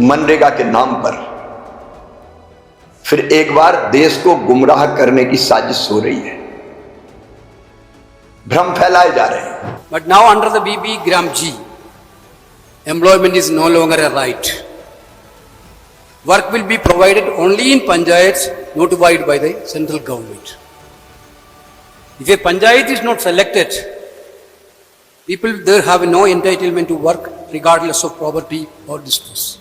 मनरेगा के नाम पर फिर एक बार देश को गुमराह करने की साजिश हो रही है, भ्रम फैलाए जा रहे हैं। But now under the BB Gram G, employment is no longer a right. Work will be provided only in panchayats notified by the central government. If a panchayat is not selected, people there have no entitlement to work regardless of poverty or distress.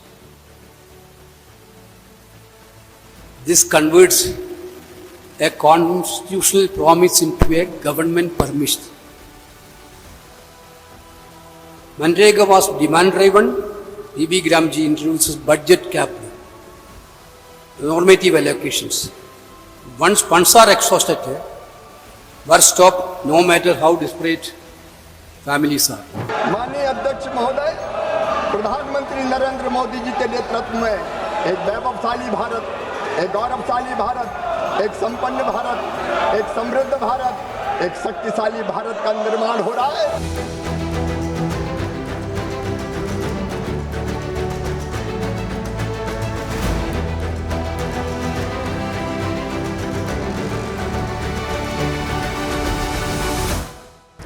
This converts a constitutional promise into a government permission. Manrega was demand driven. BB Gram G introduces budget cap, normative allocations. Once funds are exhausted, work stop no matter how desperate families are. माननीय अध्यक्ष महोदय, प्रधानमंत्री नरेंद्र मोदी जी के नेतृत्व में एक वैभवशाली भारत, एक गौरवशाली भारत, एक संपन्न भारत, एक समृद्ध भारत, एक शक्तिशाली भारत का निर्माण हो रहा है।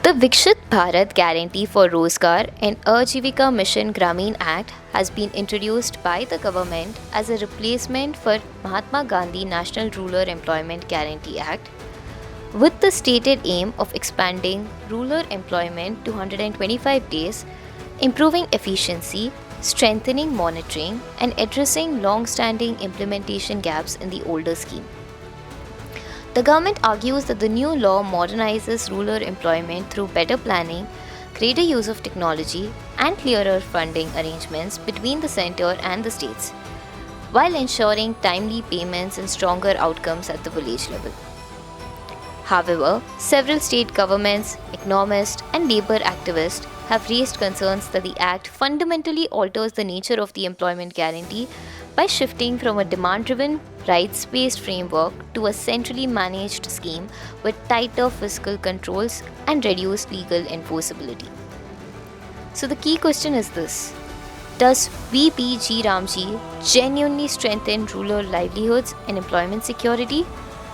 The Vikshit Bharat Guarantee for Rozgar and Ajivika Mission Gramin Act has been introduced by the government as a replacement for Mahatma Gandhi National Rural Employment Guarantee Act, with the stated aim of expanding rural employment to 125 days, improving efficiency, strengthening monitoring, and addressing long-standing implementation gaps in the older scheme. The government argues that the new law modernizes rural employment through better planning, greater use of technology, and clearer funding arrangements between the centre and the states, while ensuring timely payments and stronger outcomes at the village level. However, several state governments, economists, and labour activists have raised concerns that the Act fundamentally alters the nature of the employment guarantee by shifting from a demand-driven, rights-based framework to a centrally managed scheme with tighter fiscal controls and reduced legal enforceability. So the key question is this: does VPG Ramji genuinely strengthen rural livelihoods and employment security,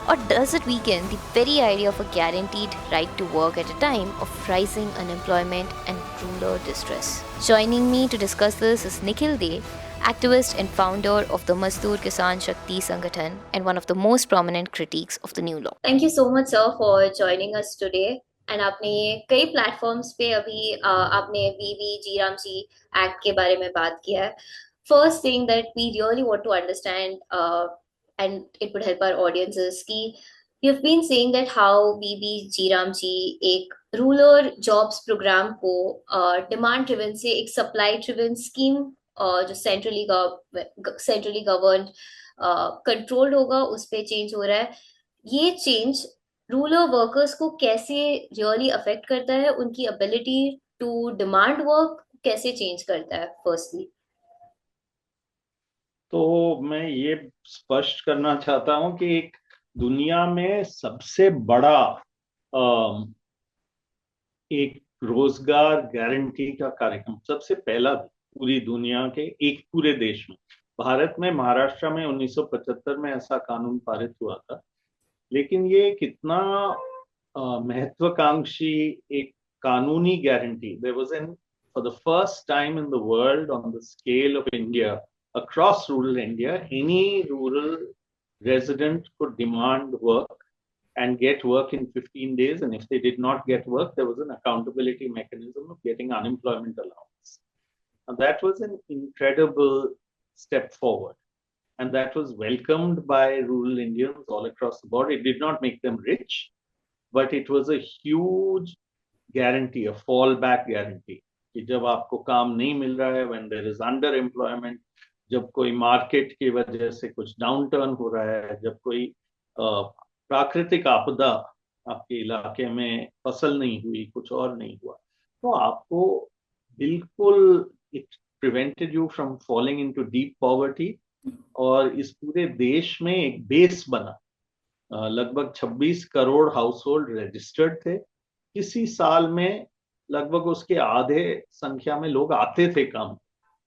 or does it weaken the very idea of a guaranteed right to work at a time of rising unemployment and rural distress? Joining me to discuss this is Nikhil De, activist and founder of the Mazdoor Kisan Shakti Sangathan and one of the most prominent critiques of the new law. Thank you so much, sir, for joining us today. And आपने कई platforms पे अभी आपने VV Ramji Act के बारे में बात किया है. First thing that we really want to understand, and it would help our audiences, कि you've been saying that how VV Ramji एक रूरल जॉब्स प्रोग्राम को डिमांड ड्रिवन से एक सप्लाई ड्रिवन स्कीम जो सेंट्रली गवर्न कंट्रोल्ड होगा उस पे change हो रहा है. ये चेंज रूरल वर्कर्स को कैसे रियली अफेक्ट करता है, उनकी एबिलिटी टू डिमांड वर्क कैसे चेंज करता है? फर्स्टली तो मैं ये स्पष्ट करना चाहता हूं कि एक दुनिया में सबसे बड़ा एक रोजगार गारंटी का कार्यक्रम, सबसे पहला पूरी दुनिया के एक पूरे देश में, भारत में महाराष्ट्र में 1975 में ऐसा कानून पारित हुआ था. लेकिन ये कितना महत्वाकांक्षी एक कानूनी गारंटी. There was an for the first time in the world on the scale of India, across rural India, any rural resident could demand work and get work in 15 days, and if they did not get work, there was an accountability mechanism of getting unemployment allowance. And that was an incredible step forward, and that was welcomed by rural Indians all across the board. It did not make them rich, but it was a huge guarantee, a fallback guarantee. कि जब आपको काम नहीं मिल रहा है, when there is underemployment, जब कोई market की वजह से कुछ डाउनटर्न हो रहा है, जब कोई प्राकृतिक आपदा आपके इलाके में फसल नहीं हुई, कुछ और नहीं हुआ, तो आपको बिल्कुल it prevented you from falling into deep poverty. और इस पूरे देश में एक बेस बना. लगभग 26 करोड़ हाउस होल्ड रजिस्टर्ड थे. किसी साल में लगभग उसके आधे संख्या में लोग आते थे काम,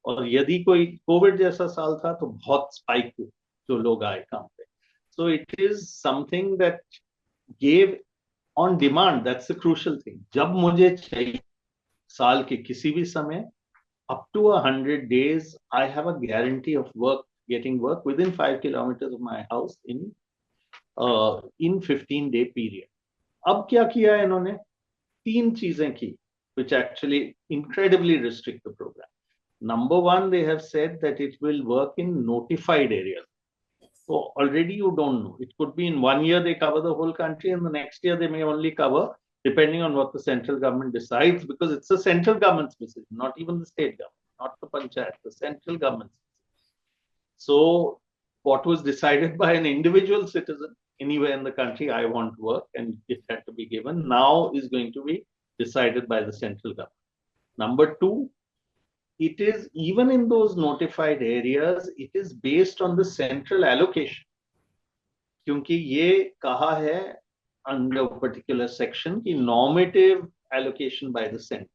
और यदि कोई कोविड जैसा साल था तो बहुत स्पाइक हुई जो लोग आए काम पे. So it is something that gave on demand. That's the crucial thing. जब मुझे चाहिए साल के किसी भी समय, up to 100 days, I have a guarantee of getting work within 5 kilometers of my house in 15-day period. अब क्या किया है इन्होंने? 3 चीजें की which actually incredibly restrict the program. Number one, they have said that it will work in notified areas. So already you don't know. It could be in 1 year they cover the whole country, and the next year they may only cover depending on what the central government decides, because it's the central government's decision, not even the state government, not the panchayat, the central government's decision. So what was decided by an individual citizen anywhere in the country, I want work, and it had to be given, now is going to be decided by the central government. Number two, it is even in those notified areas, it is based on the central allocation. क्योंकि ये कहा है under a particular section की normative allocation by the center.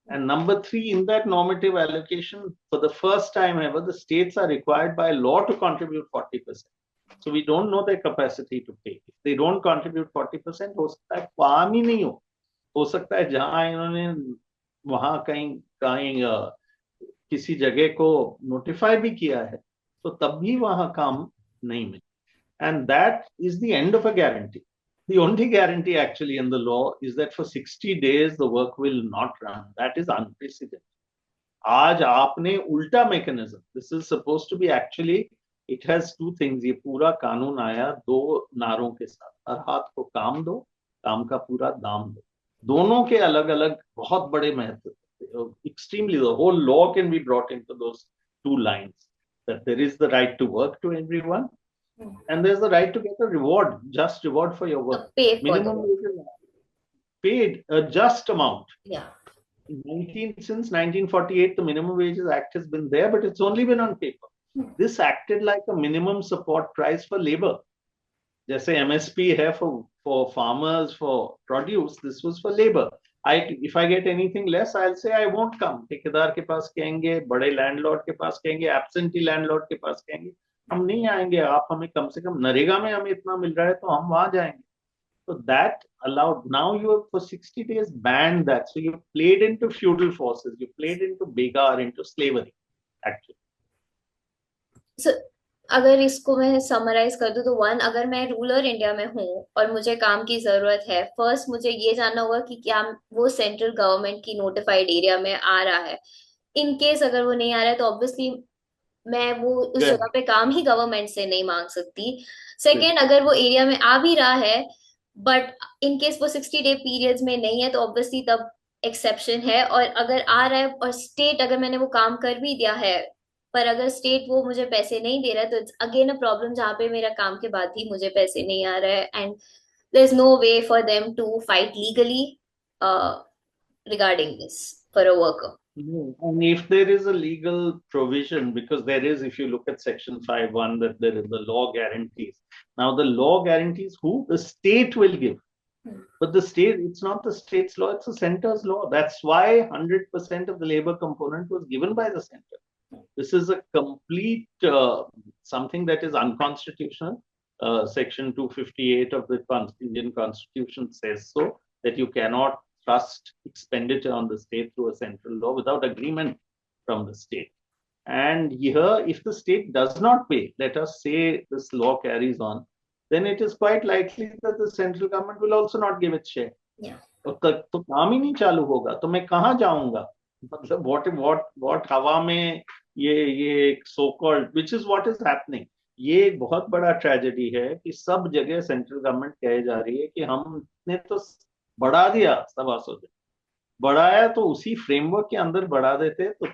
And number three, in that normative allocation, for the first time ever, the states are required by law to contribute 40%. So we don't know their capacity to pay. If they don't contribute 40%, हो सकता है काम ही नहीं हो सकता है जहां इन्होंने वहां कहीं किसी जगह को नोटिफाई भी किया है तो तब भी वहां काम नहीं मिले. And that is the end of a guarantee. The only guarantee actually in the law is that for 60 days the work will not run. That is unprecedented. आज आपने उल्टा mechanism. This is supposed to be actually, it has two things. ये पूरा कानून आया दो नारों के साथ. हर हाथ को काम दो, काम का पूरा दाम दो. दोनों के अलग अलग बहुत बड़े महत्व. Extremely, the whole law can be brought into those two lines. That there is the right to work to everyone, and there's the right to get a reward, just reward for your work. Pay for minimum wages paid a just amount. Yeah. Since 1948, the Minimum Wages Act has been there, but it's only been on paper. This acted like a minimum support price for labor. जैसे MSP है for farmers, for produce, this was for labor. If I get anything less, I'll say I won't come. ठेकेदार के पास कहेंगे, बड़े landlord के पास कहेंगे, absentee landlord के पास कहेंगे, हम नहीं आएंगे, आप हमें कम से कम नरेगा में हमें इतना मिल रहा है तो हम वहां जाएंगे. So that allowed, now you have for 60 days banned that. So you played into feudal forces, you played into begar, into slavery, actually. So, अगर इसको मैं समराइज कर दूं तो वन, अगर मैं रूरल इंडिया में हूँ और मुझे काम की जरूरत है, फर्स्ट मुझे ये जानना होगा कि क्या वो सेंट्रल गवर्नमेंट की नोटिफाइड एरिया में आ रहा है. इन केस अगर वो नहीं आ रहा है तो ऑब्वियसली मैं वो उस जगह पे काम ही गवर्नमेंट से नहीं मांग सकती. सेकेंड, अगर वो एरिया में आ भी रहा है बट इन केस वो 60 डे पीरियड्स में नहीं है तो ऑब्वियसली तब एक्सेप्शन है. और अगर आ रहा है और स्टेट, अगर मैंने वो काम कर भी दिया है पर अगर स्टेट वो मुझे पैसे नहीं दे रहा है तो इट्स अगेन अ प्रॉब्लम जहाँ पे मेरा काम के बाद ही मुझे पैसे नहीं आ रहा है. And there is no way for them to fight legally regarding this for a worker. And if there is a legal provision, because there is, if you look at section 5(1), that there is the law guarantees. Now the law guarantees who? The state will give. But the state, it's not the state's law, it's the center's law. That's why 100% of the labor component was given by the center. This is a complete something that is unconstitutional. Section 258 of the Indian Constitution says so, that you cannot trust expenditure on the state through a central law without agreement from the state. And here, if the state does not pay, let us say this law carries on, then it is quite likely that the central government will also not give its share. Yeah. तो काम ही नहीं चालू होगा तो मैं कहाँ जाऊंगा. मतलब what हवा में ये so called, which is what is happening. ये एक बहुत बड़ा ट्रेजेडी है कि सब जगह सेंट्रल गवर्नमेंट कहे जा रही है कि हमने तो बढ़ा दिया 125 दिन, बढ़ाया तो उसी फ्रेमवर्क के अंदर बढ़ा देते तो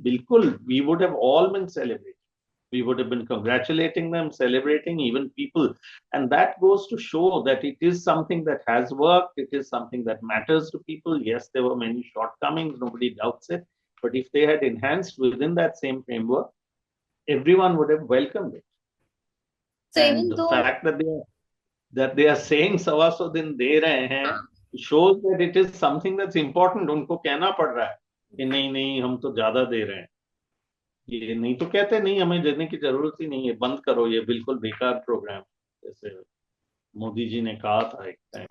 बिल्कुल we would have all been celebrating. We would have been congratulating them, celebrating even people. And that goes to show that it is something that has worked. It is something that matters to people. Yes, there were many shortcomings, nobody doubts it. But if they had enhanced within that same framework, everyone would have welcomed it. So and even the though fact that they are saying 125 दिन दे रहे हैं, shows that it is something that's important. उनको कहना पड़ रहा है कि नहीं हम तो ज्यादा दे रहे हैं. ये नहीं तो कहते नहीं हमें देने की जरूरत ही नहीं है, बंद करो, ये बिल्कुल बेकार प्रोग्राम, जैसे मोदी जी ने कहा था एक टाइम।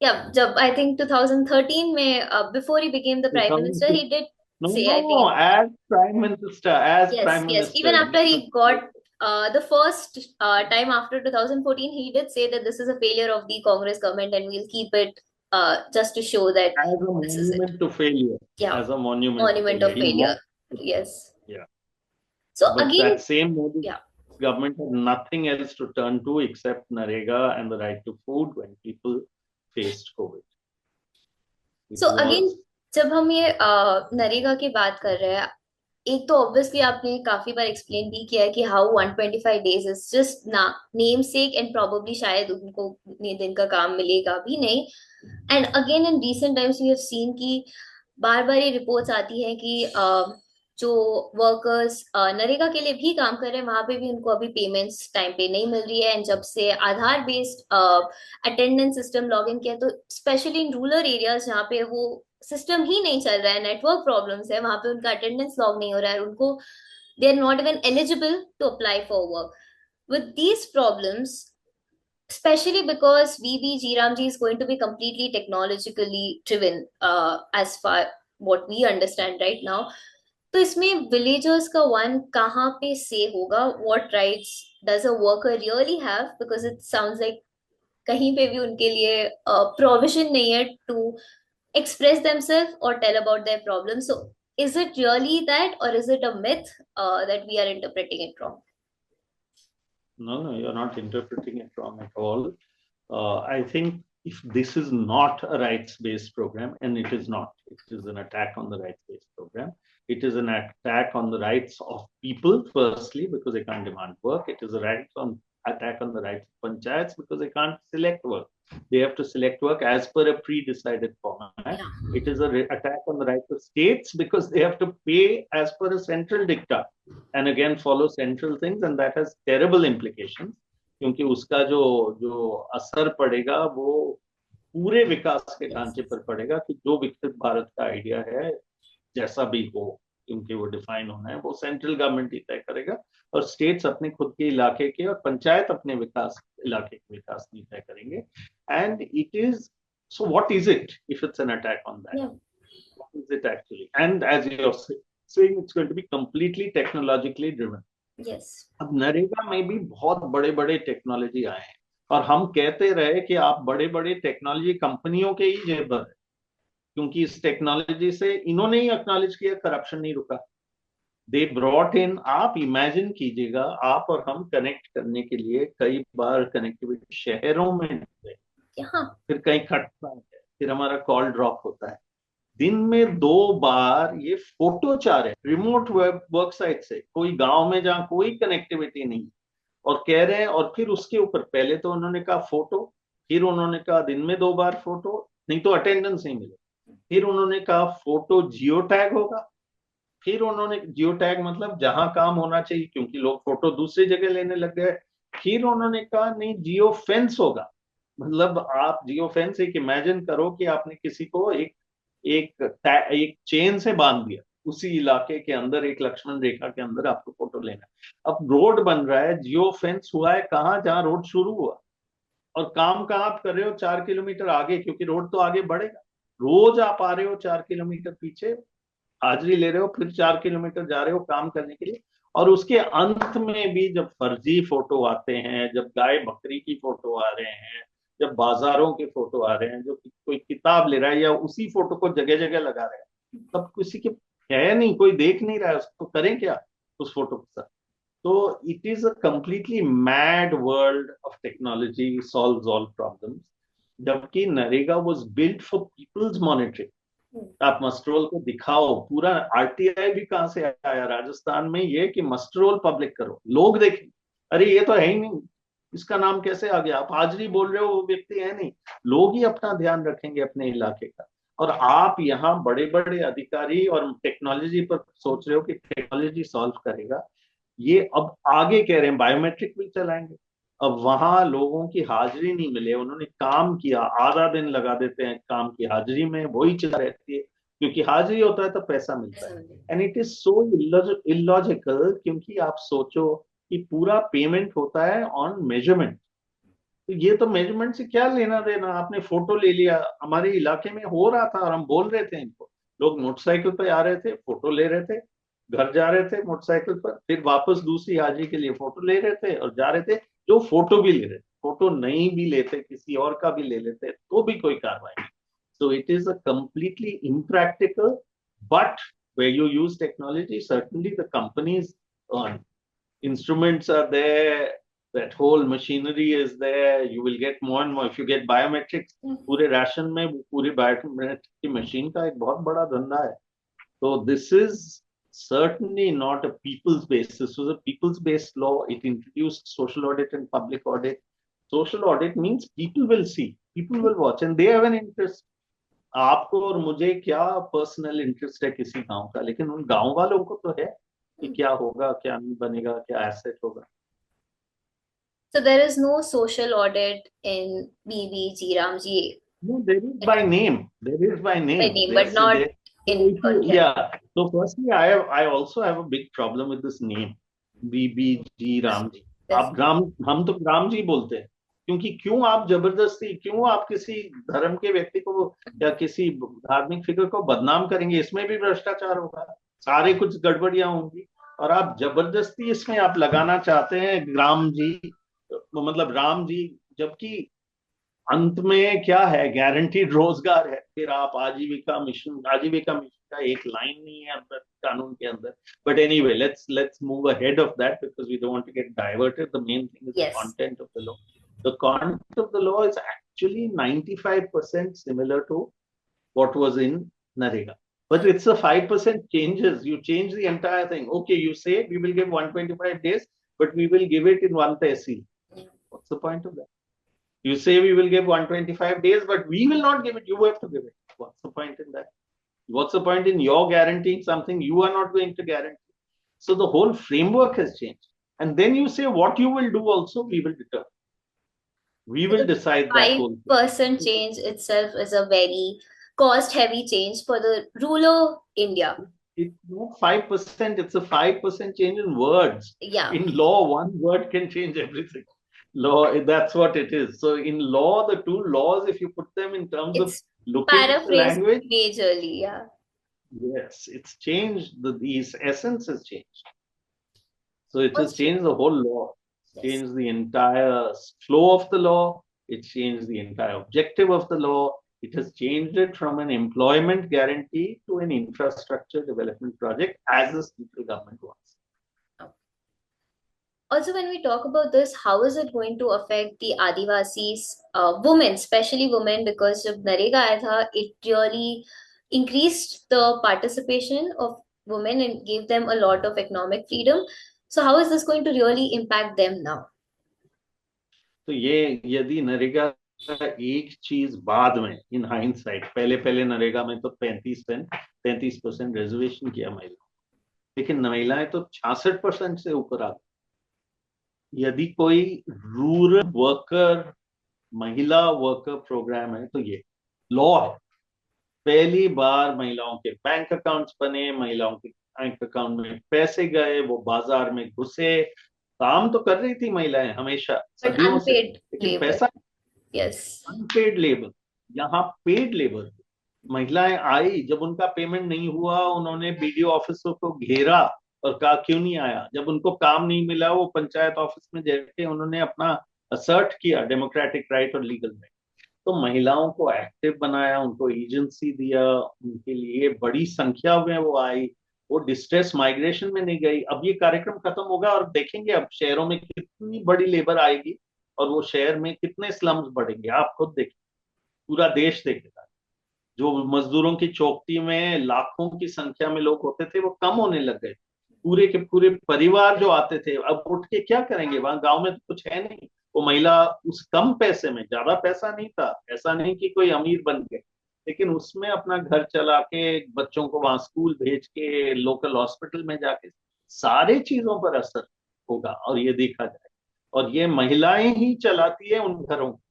Yeah, जब I think 2013 में before he became the prime minister, he did No, say, I no, think, as prime minister, as yes, prime yes. minister. Even after he got the first time after 2014, he did say that this is a failure of the Congress government and we'll keep it just to show that As a this is it. monument to failure. Yeah, As a monument to monument failure. of He failure. wants, Yes. yeah. So But again, that same Modi yeah, government had nothing else to turn to except Narega and the right to food when people faced COVID. It so again, was जब हम ये नरेगा की बात कर रहे हैं, एक तो ऑब्वियसली आपने काफी बार एक्सप्लेन भी किया है कि हाउ 125 डेज इज जस्ट ना नेम सेक एंड प्रोबेबली शायद उनको उतने दिन का काम मिलेगा भी नहीं. And again in recent times we have seen कि बार बार ये रिपोर्ट्स आती है कि जो वर्कर्स नरेगा के लिए भी काम कर रहे हैं वहां पे भी उनको अभी पेमेंट्स टाइम पे नहीं मिल रही है. एंड जब से Aadhaar based attendance system log in किया, तो स्पेशली इन रूरल एरियाज जहाँ पे वो सिस्टम ही नहीं चल रहा है, नेटवर्क प्रॉब्लम्स है, वहां पे उनका अटेंडेंस लॉग नहीं हो रहा है, उनको they are not even eligible to apply for work. With these problems, especially because VBG Ramji is going to be completely technologically driven as far what we understand right now. तो इसमें villagers का one कहाँ पे say होगा? What rights does a worker really have? Because it sounds like कहीं पे भी उनके लिए provision नहीं है to express themselves or tell about their problems. So is it really that, or is it a myth that we are interpreting it wrong? no, you're not interpreting it wrong at all. I think if this is not a rights-based program, and it is not, it is an attack on the rights-based program. It is an attack on the rights of people, firstly, because they can't demand work. It is attack on the rights of panchayats because they can't select work. They have to select work as per a pre-decided format. Yeah. It is an attack on the rights of states because they have to pay as per a central diktat and again follow central things, and that has terrible implications. क्योंकि उसका जो असर पड़ेगा वो पूरे विकास के ढांचे पर पड़ेगा कि जो विकसित भारत का आइडिया है, जैसा भी हो, क्योंकि वो डिफाइन होना है, वो सेंट्रल गवर्नमेंट ही तय करेगा और स्टेट्स अपने खुद के इलाके के और पंचायत अपने इलाके के विकास नहीं तय करेंगे. And it is so what is it if it's an attack on that? What is it actually? And as you are saying, it's going to be completely technologically driven. Yes. अब नरेगा में भी बहुत बड़े बड़े टेक्नोलॉजी आए हैं और हम कहते रहे कि आप बड़े बड़े टेक्नोलॉजी कंपनियों के ही जेब है, क्योंकि इस टेक्नोलॉजी से इन्होंने ही एक्नॉलेज किया करप्शन नहीं रुका. They brought in. आप इमेजिन कीजिएगा, आप और हम कनेक्ट करने के लिए कई बार कनेक्टिविटी शहरों में फिर कहीं खटता है, फिर हमारा कॉल ड्रॉप होता है. दिन में 2 बार ये फोटो चाह रहे हैं रिमोट वर्क साइट से, कोई गांव में जहां कोई कनेक्टिविटी नहीं, और कह रहे हैं. और फिर उसके ऊपर पहले तो उन्होंने कहा फोटो, फिर उन्होंने कहा दिन में 2 बार फोटो, नहीं तो अटेंडेंस नहीं मिले. फिर उन्होंने कहा फोटो जियो टैग होगा. फिर उन्होंने जियो टैग मतलब जहां काम होना चाहिए, क्योंकि लोग फोटो दूसरी जगह लेने लग गए. फिर उन्होंने कहा नहीं, जियो फेंस होगा. मतलब आप जियो फेंस एक इमेजिन करो कि आपने किसी को एक चेन से बांध दिया, उसी इलाके के अंदर एक लक्ष्मण रेखा के अंदर आपको फोटो लेना. अब रोड बन रहा है, जियो फेंस हुआ है कहाँ? जहां रोड शुरू हुआ. और काम कहाँ आप कर रहे हो? 4 किलोमीटर आगे, क्योंकि रोड तो आगे बढ़ेगा. रोज आप आ रहे हो 4 किलोमीटर पीछे, हाजिरी ले रहे हो, फिर 4 किलोमीटर जा रहे हो काम करने के लिए. और उसके अंत में भी जब फर्जी फोटो आते हैं, जब गाय बकरी की फोटो आ रहे हैं, जब बाजारों के फोटो आ रहे हैं, जो कोई किताब ले रहा है या उसी फोटो को जगह जगह लगा रहे हैं, तब किसी के है नहीं, कोई देख नहीं रहा है उसको, करें क्या उस फोटो के साथ? तो it is a completely mad world of technology solves all problems, जबकि NREGA was built for peoples monitoring. आप मस्ट्रोल को दिखाओ, पूरा आरटीआई भी कहां से आया राजस्थान में, ये कि मस्ट्रोल पब्लिक करो, लोग देखें, अरे ये तो है ही नहीं, इसका नाम कैसे आ गया? आप हाजिरी बोल रहे हो, वो व्यक्ति है नहीं. लोग ही अपना ध्यान रखेंगे अपने इलाके का, और आप यहाँ बड़े बड़े अधिकारी और टेक्नोलॉजी पर सोच रहे हो कि टेक्नोलॉजी सॉल्व करेगा. ये अब आगे कह रहे हैं बायोमेट्रिक भी चलाएंगे. अब वहां लोगों की हाजिरी नहीं मिले, उन्होंने काम किया, आधा दिन लगा देते हैं काम की हाजिरी में, वही चला रहती है. क्योंकि हाजिरी होता है तो पैसा मिलता है। And it is so illogical, क्योंकि आप सोचो कि पूरा पेमेंट होता है ऑन मेजरमेंट। तो ये तो मेजरमेंट से क्या लेना देना, आपने फोटो ले लिया। हमारे इलाके में हो रहा था और हम बोल रहे थे इनको, लोग मोटरसाइकिल पे आ रहे थे, फोटो ले रहे थे, घर जा रहे थे मोटरसाइकिल पर, फिर वापस दूसरी हाजिरी के लिए फोटो ले रहे थे और जा रहे थे। जो फोटो भी ले रहे थे, फोटो नहीं भी लेते, किसी और का भी ले लेते, तो भी कोई कार्रवाई नहीं। So it is a completely impractical, but where you use technology, certainly the companies earn. Instruments are there, that whole machinery is there, you will get more and more if you get biometrics। पूरे ration में पूरी biometric की machine का एक बहुत बड़ा धंधा है। So this is certainly not a people's based, this was a people's based law। It introduced social audit and public audit। Social audit means people will see, people will watch, and they have an interest। आपको और मुझे क्या personal interest है किसी गांव का, लेकिन उन गांव वालों को तो है कि क्या होगा, क्या नहीं बनेगा, क्या एसेट होगा। So there is no social audit in BBG Ramji No, there is by name, there is by name, by name, but not in work, yeah. yeah। So firstly, I also have a big problem with this name, BBG Ramji। आप राम, हम तो राम जी बोलते हैं, क्योंकि क्यों आप जबरदस्ती, क्यों आप किसी धर्म के व्यक्ति को या किसी धार्मिक फिगर को बदनाम करेंगे? इसमें भी भ्रष्टाचार होगा, सारे कुछ गड़बड़ियां होंगी, और आप जबरदस्ती इसमें आप लगाना चाहते हैं राम जी, मतलब राम जी, जबकि अंत में क्या है, गारंटीड रोजगार है। फिर आप आजीविका मिशन का एक लाइन नहीं है अंदर कानून के अंदर। But anyway, let's move ahead of that because we don't want to get diverted. The main thing is the Yes. Content of the law. The content of the law is actually 95% similar to what was in Narega, but it's the 5% changes. You change the entire thing. Okay, you say we will give 125 days, but we will give it in one tehsil। What's the point of that? You say we will give 125 days, but we will not give it. You have to give it. What's the point in that? What's the point in your guaranteeing something you are not going to guarantee? So the whole framework has changed. And then you say what you will do also, we will determine. We will decide that whole thing। 5% change itself is a very cost-heavy change for the rural India. It's not 5%, it's a 5% change in words। Yeah. In law, one word can change everything। Law, that's what it is। So in law, the two laws, if you put them in terms It's of looking at the paraphrased language, majorly, yeah. yes, it's changed, the essence has changed। So it has changed the whole law। Yes. Changed the entire flow of the law, it changed the entire objective of the law, it has changed it from an employment guarantee to an infrastructure development project as the central government wants। Also, when we talk about this, how is it going to affect the Adivasis, women, especially women, because जब नरेगा आया था, it really increased the participation of women and gave them a lot of economic freedom. So how is this going to really impact them now? तो ये यदि नरेगा का एक चीज बाद में इन हाइंडसाइट, पहले नरेगा में तो 33% रिजर्वेशन किया महिला, लेकिन महिलाएं तो 66% से ऊपर आ गई। यदि कोई रूरल वर्कर, महिला वर्कर प्रोग्राम है तो ये लॉ है। पहली बार महिलाओं के बैंक अकाउंट्स बने, महिलाओं के बैंक अकाउंट में पैसे गए, वो बाजार में घुसे, काम तो कर रही थी महिलाएं हमेशा, But सदियों से, unpaid लेकिन labor. पैसा, Yes. Unpaid labour. यहाँ पेड लेबर महिलाएं आई, जब उनका पेमेंट नहीं हुआ उन्होंने बीडीओ ऑफिसर को घेरा और कहा क्यों नहीं आया। जब उनको काम नहीं मिला वो पंचायत ऑफिस में जाके उन्होंने अपना असर्ट किया डेमोक्रेटिक राइट और लीगल राइट। तो महिलाओं को एक्टिव बनाया, उनको एजेंसी दिया, उनके लिए बड़ी संख्या में वो आई, वो डिस्ट्रेस माइग्रेशन में नहीं गई। अब ये कार्यक्रम खत्म होगा और देखेंगे अब शहरों में कितनी बड़ी लेबर आएगी और वो शहर में कितने स्लम्स बढ़ेंगे। आप खुद देखिए, पूरा देश देखेगा। जो मजदूरों की चौकटी में लाखों की संख्या में लोग होते थे वो कम होने लग गए। पूरे के पूरे परिवार जो आते थे अब उठ के क्या करेंगे, वहां गांव में तो कुछ है नहीं। वो महिला उस कम पैसे में, ज्यादा पैसा नहीं था, ऐसा नहीं कि कोई अमीर बन गए, लेकिन उसमें अपना घर चला के बच्चों को वहां स्कूल भेज के लोकल हॉस्पिटल में जाके सारे चीजों पर असर होगा। और ये देखा जाए, और ये महिलाएं ही चलाती है उन घरों को।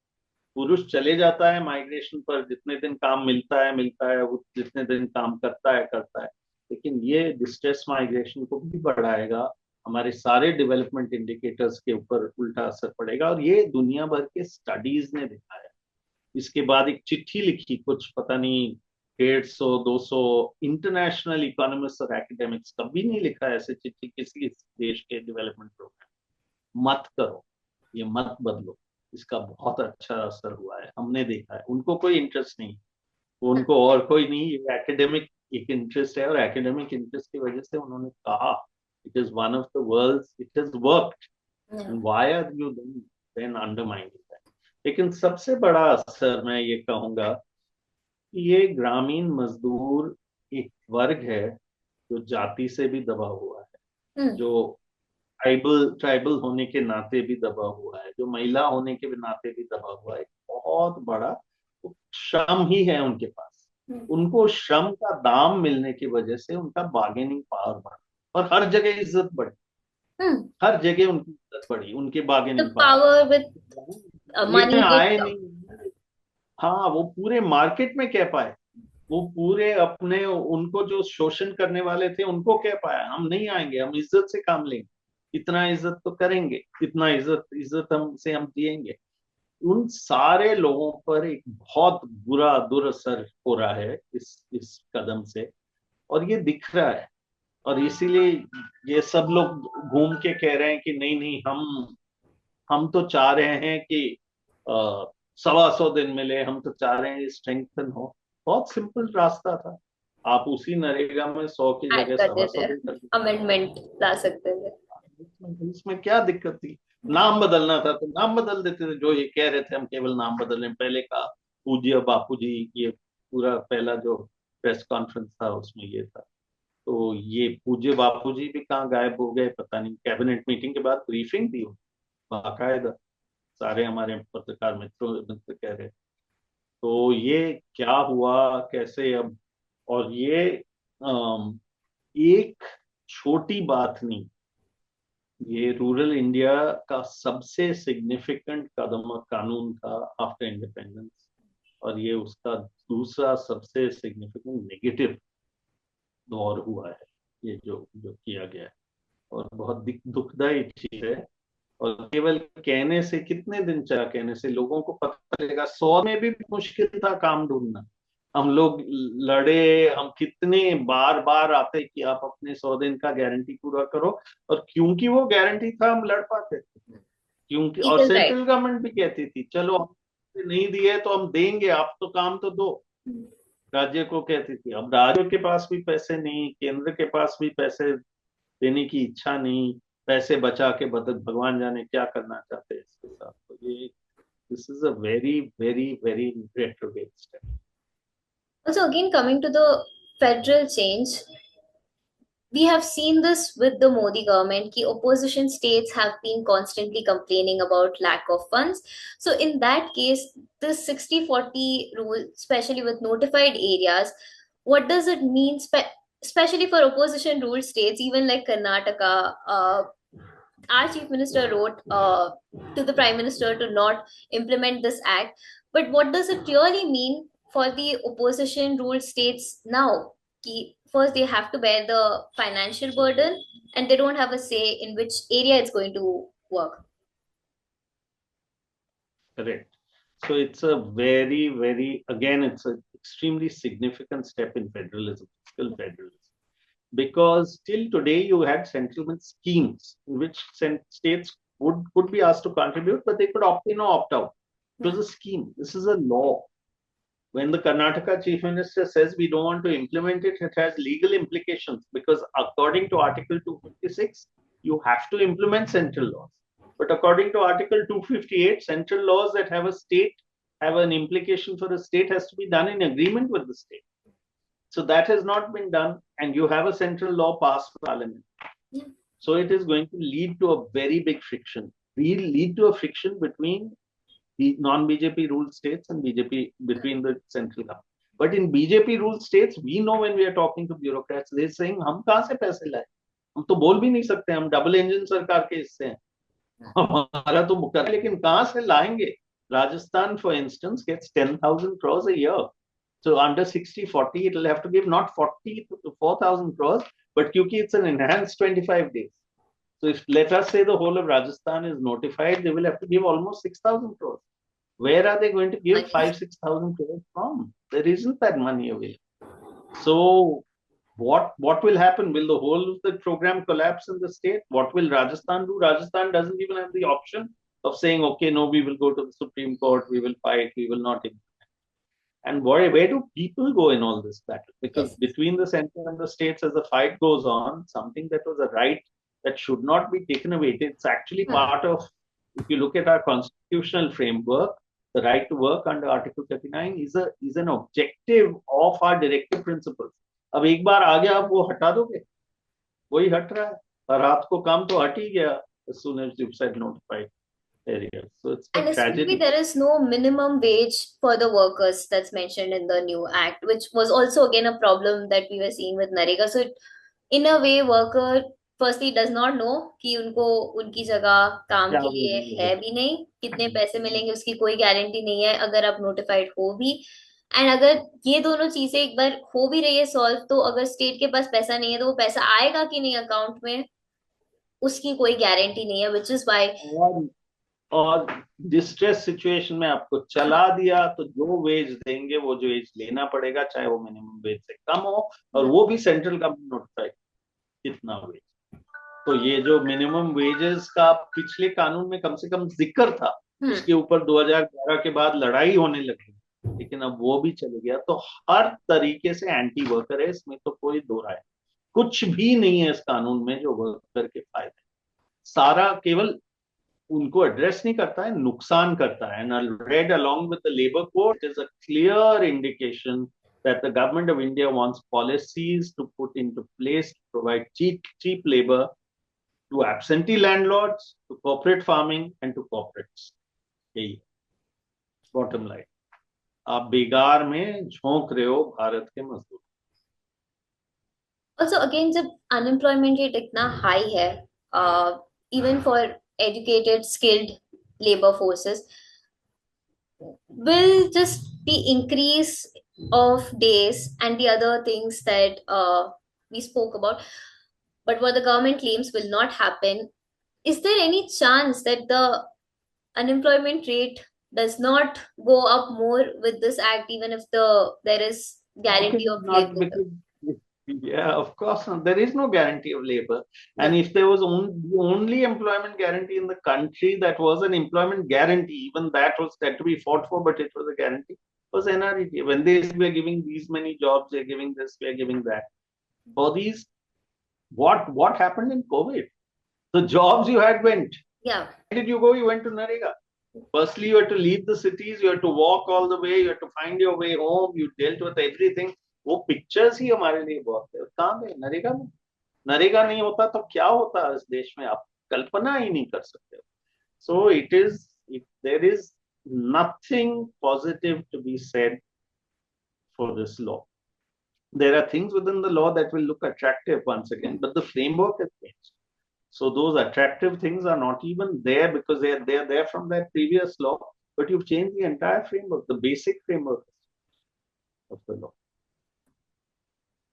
पुरुष चले जाता है माइग्रेशन पर, जितने दिन काम मिलता है वो जितने दिन काम करता है, लेकिन ये डिस्ट्रेस माइग्रेशन को भी बढ़ाएगा, हमारे सारे डेवलपमेंट इंडिकेटर्स के ऊपर उल्टा असर पड़ेगा, और ये दुनिया भर के स्टडीज ने दिखाया। इसके बाद एक चिट्ठी लिखी कुछ पता नहीं 150-200 इंटरनेशनल इकोनॉमिस्ट और एकेडमिक्स, कभी नहीं लिखा ऐसे चिट्ठी किसी देश के डेवलपमेंट प्रोग्राम, मत करो, ये मत बदलो, इसका बहुत अच्छा असर हुआ है, हमने देखा है। उनको कोई इंटरेस्ट नहीं, उनको और कोई नहीं, ये एकेडमिक एक इंटरेस्ट है, और एकेडमिक इंटरेस्ट की वजह से उन्होंने कहा it is one of the world's, it is worked, why are you then undermining that. लेकिन सबसे बड़ा असर मैं ये कहूंगा कि ये ग्रामीण मजदूर एक वर्ग है जो जाति से भी दबा हुआ है, जो ट्राइबल होने के नाते भी दबा हुआ है, जो महिला होने के नाते भी दबा हुआ है, बहुत बड़ा श्रम ही है उनके पास, उनको श्रम का दाम मिलने की वजह से उनका बार्गेनिंग पावर बढ़ा, और हर जगह इज्जत बढ़ी, हर जगह उनकी इज्जत बढ़ी, उनके बार्गेनिंग पावर विद मनी आए नहीं। हाँ, वो पूरे मार्केट में कह पाए, वो पूरे अपने उनको जो शोषण करने वाले थे उनको कह पाया हम नहीं आएंगे, हम इज्जत से काम लेंगे, इतना इज्जत तो करेंगे, इतना इज्जत हमसे हम दिएंगे। उन सारे लोगों पर एक बहुत बुरा दुरअसर हो रहा है इस कदम से, और ये दिख रहा है, और इसीलिए ये सब लोग घूम के कह रहे हैं कि नहीं नहीं, हम तो चाह रहे हैं कि 125 दिन मिले, हम तो चाह रहे हैं स्ट्रेंथन हो। बहुत सिंपल रास्ता था, आप उसी नरेगा में 100 की ऐड जगह कर 125 देते, दिन अमेंडमेंट ला सकते थे। इसमें क्या दिक्कत थी? नाम बदलना था तो नाम बदल देते थे, जो ये कह रहे थे हम केवल नाम बदल रहे हैं। पहले का पूज्य बापू जी, ये पूरा पहला जो प्रेस कॉन्फ्रेंस था उसमें ये था, तो ये पूज्य बापू जी भी कहाँ गायब हो गए पता नहीं। कैबिनेट मीटिंग के बाद ब्रीफिंग दी बाकायदा, सारे हमारे पत्रकार मित्र कह रहे, तो ये क्या हुआ कैसे अब। और ये एक छोटी बात नहीं, ये रूरल इंडिया का सबसे सिग्निफिकेंट कदम और कानून था आफ्टर इंडिपेंडेंस, और ये उसका दूसरा सबसे सिग्निफिकेंट नेगेटिव दौर हुआ है, ये जो जो किया गया है, और बहुत दुखदायी चीज है। और केवल कहने से, कितने दिन चला कहने से लोगों को पता चलेगा। 100 में भी मुश्किल था काम ढूंढना, हम लोग लड़े, हम कितने बार बार आते कि आप अपने 100 दिन का गारंटी पूरा करो, और क्योंकि वो गारंटी था हम लड़ पाते थे, क्योंकि और सेंट्रल गवर्नमेंट भी कहती थी चलो हमने नहीं दिए तो हम देंगे, आप तो काम तो दो, राज्य को कहती थी। अब राज्यों के पास भी पैसे नहीं, केंद्र के पास भी पैसे देने की इच्छा नहीं, पैसे बचा के भगवान जाने क्या करना चाहते हैं इसके साथ। तो ये this is a very very very retrograde step. Also, again, coming to the federal change, we have seen this with the Modi government. Ki opposition states have been constantly complaining about lack of funds. So in that case, the 60-40 rule, especially with notified areas, what does it mean, especially for opposition ruled states, even like Karnataka? Our chief minister wrote to the prime minister to not implement this act. But what does it really mean for the opposition ruled states now? First, they have to bear the financial burden, and they don't have a say in which area it's going to work. Correct. So it's a very, very, again, it's an extremely significant step in federalism, fiscal federalism. Because till today you had settlement schemes in which states could be asked to contribute, but they could opt in or opt out. It was a scheme. This is a law. When the Karnataka chief minister says we don't want to implement it, it has legal implications, because according to Article 256, you have to implement central laws. But according to Article 258, central laws that have an implication for a state has to be done in agreement with the state. So that has not been done, and you have a central law passed parliament. Yeah. So it is going to lead to a very big friction. Will lead to a friction between the non-BJP ruled states and BJP, between the central government. But in BJP ruled states, we know when we are talking to bureaucrats, they're saying, हम कहाँ से पैसे लाए? हम तो बोल भी नहीं सकते, हम डबल इंजन सरकार के हिस्से हैं, हमारा तो मुकर, लेकिन कहाँ से लाएंगे? Rajasthan, for instance, gets 10,000 crores a year. So under 60-40, it will have to give not 40 to 4,000 crores, but kyunki it's an enhanced 25 days. So if let us say the whole of Rajasthan is notified, they will have to give almost 6,000 crores. Where are they going to give 5,000-6,000 crores from? There isn't that money available. So what will happen? Will the whole of the program collapse in the state? What will Rajasthan do? Rajasthan doesn't even have the option of saying, okay, no, we will go to the Supreme Court, we will fight, we will not implement. And where do people go in all this battle? Because between the center and the states, as the fight goes on, something that was a right that should not be taken away. It's actually part of, if you look at our constitutional framework, the right to work under Article 39 is an objective of our directive principles. अब एक बार आ गया, आप वो हटा दोगे, वही हट रहा है, और रात को काम तो हट ही गया as soon as you've said notified areas. So it's a tragedy. There is no minimum wage for the workers that's mentioned in the new act, which was also again a problem that we were seeing with Narega. So in a way, worker firstly does not know कि उनको उनकी जगह काम के लिए है भी नहीं, कितने पैसे मिलेंगे उसकी कोई गारंटी नहीं है अगर आप नोटिफाइड हो भी. एंड अगर ये दोनों चीजें एक बार हो भी रही है सॉल्व, तो अगर स्टेट के पास पैसा नहीं है तो वो पैसा आएगा कि नहीं अकाउंट में, उसकी कोई गारंटी नहीं है. विच इज व्हाई और डिस्ट्रेस सिचुएशन में आपको चला दिया तो जो वेज देंगे वो जो वेज लेना पड़ेगा, चाहे वो मिनिमम वेज से कम हो, और वो भी सेंट्रल गवर्नमेंट नोटिफाइड कितना वेज. तो ये जो मिनिमम वेजेस का पिछले कानून में कम से कम जिक्र था, उसके ऊपर 2011 के बाद लड़ाई होने लगी, लेकिन अब वो भी चले गया. तो हर तरीके से एंटी वर्कर है, इसमें तो कोई दो राय, कुछ भी नहीं है इस कानून में जो वर्कर के फायदे, सारा केवल उनको एड्रेस नहीं करता है, नुकसान करता है. And read along with the labor code is a clear indication that the government of India wants policies to put into place to provide cheap labor to absentee landlords, to corporate farming and to corporates. यही bottom line. आप बेगार में झोंक रहे हो भारत के मजदूर. Also again, जब unemployment rate इतना high है, even for educated, skilled labor forces, will just the increase of days and the other things that we spoke about, but what the government claims will not happen. Is there any chance that the unemployment rate does not go up more with this act, even if there is guarantee of labor? Yeah, of course not. There is no guarantee of labor. And if there was the only employment guarantee in the country that was an employment guarantee, even that was had to be fought for, but it was a guarantee, was NREGA. When they were giving these many jobs, they're giving this, we're giving that. For these, what happened in COVID? The jobs you had went. Yeah. Where did you go? You went to Narega. Firstly, you had to leave the cities, you had to walk all the way, you had to find your way home, you dealt with everything. वो pictures ही हमारे लिए बहुत है. कहाँ गए नरेगा में? नरेगा नहीं होता तो क्या होता इस देश में, आप कल्पना ही नहीं कर सकते. So there is nothing positive to be said for this law. There are things within the law that will look attractive once again, but the framework has changed. So those attractive things are not even there because they are there from that previous law, but you've changed the entire framework, the basic framework of the law.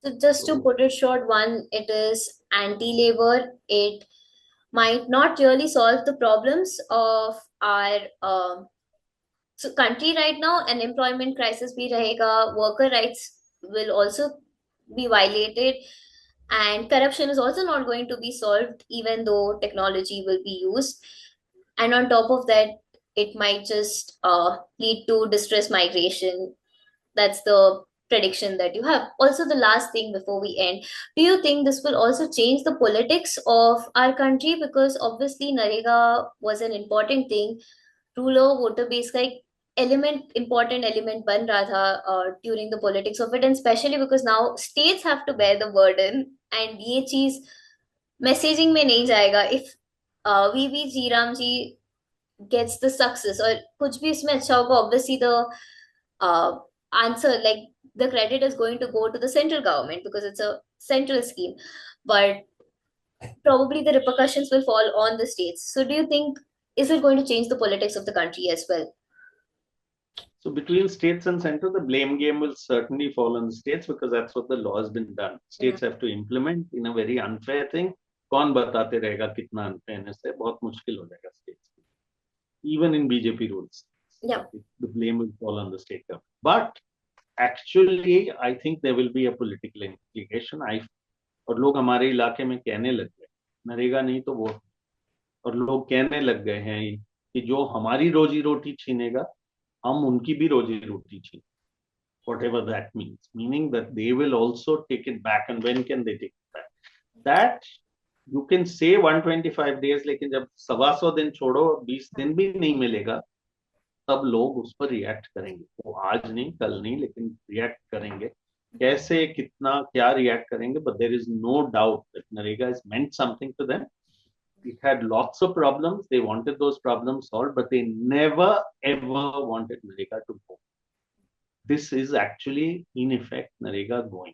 So just to put it short, one, it is anti-labor. It might not really solve the problems of our country right now. An employment crisis bhi rahega, worker rights will also be violated, and corruption is also not going to be solved even though technology will be used. And on top of that, it might just lead to distress migration. That's the prediction that you have. Also, the last thing before we end, do you think this will also change the politics of our country? Because obviously Narega was an important thing. Rural voter base ka important element ban raha tha during the politics of it, and especially because now states have to bear the burden, and ye cheez messaging mein nahi jayega. If VV G Ramji gets the success or kuch bhi isme acha hoga, obviously the answer, like the credit is going to go to the central government because it's a central scheme, but probably the repercussions will fall on the states. So do you think, is it going to change the politics of the country as well? So between states and center, the blame game will certainly fall on the states because that's what the law has been done. States have to implement in a very unfair thing. कौन बताते रहेगा कितना unfairness है? बहुत मुश्किल हो जाएगा states. Even in BJP rules, Yeah. the blame will fall on the state government. But actually, I think there will be a political implication. और लोग हमारे इलाके में कहने लग गए नरेगा नहीं तो वोट, और लोग कहने लग गए हैं कि जो हमारी रोजी रोटी छीनेगा हम उनकी भी रोजी रोटी छीन, whatever that means, meaning that they will also take it back. And when can they take it back? That you can say 125 days, लेकिन जब 125 दिन छोड़ो 20 दिन भी नहीं मिलेगा तब लोग उस पर रिएक्ट करेंगे. वो आज नहीं कल नहीं लेकिन रिएक्ट करेंगे. कैसे कितना क्या रिएक्ट करेंगे? But there is no doubt that Narega has meant something to them. It had lots of problems. They wanted those problems solved, but they never ever wanted Narega to go. This is actually in effect Narega going,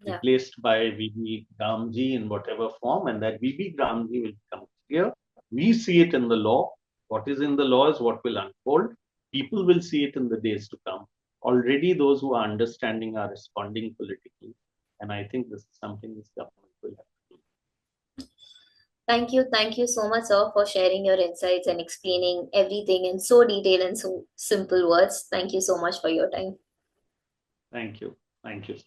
replaced by VB Gamji in whatever form, and that VB Gamji will become clear. We see it in the law. What is in the law is what will unfold. People will see it in the days to come. Already those who are understanding are responding politically. And I think this is something this government will have to do. Thank you so much, sir, for sharing your insights and explaining everything in so detailed and so simple words. Thank you so much for your time. Thank you. Thank you.